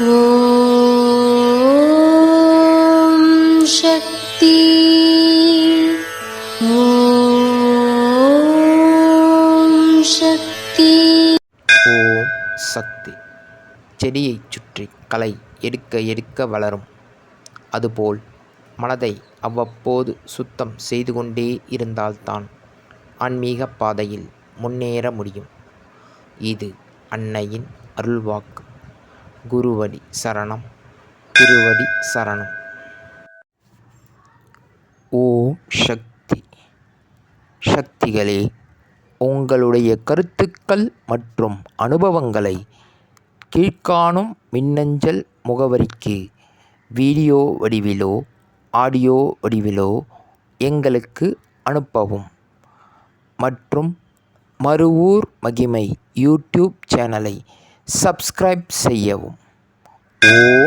ஓம் சக்தி. ஓம் சக்தி. ஓம் சக்தி. செடியைச் சுற்றி களை எடுக்க எடுக்க வளரும். அதுபோல் மனதை அவ்வப்போது சுத்தம் செய்து கொண்டே இருந்தால்தான் ஆன்மீக பாதையில் முன்னேற முடியும். இது அன்னையின் அருள்வாக்கு. குருவடி சரணம், திருவடி சரணம். ஓம் சக்தி. சக்திகளே, உங்களுடைய கருத்துக்கள் மற்றும் அனுபவங்களை கீழ்காணும் மின்னஞ்சல் முகவரிக்கு வீடியோ வடிவிலோ ஆடியோ வடிவிலோ எங்களுக்கு அனுப்பவும். மற்றும் மறுவூர் மகிமை யூடியூப் சேனலை சப்ஸ்கிரைப் செய்யவும். ஓம்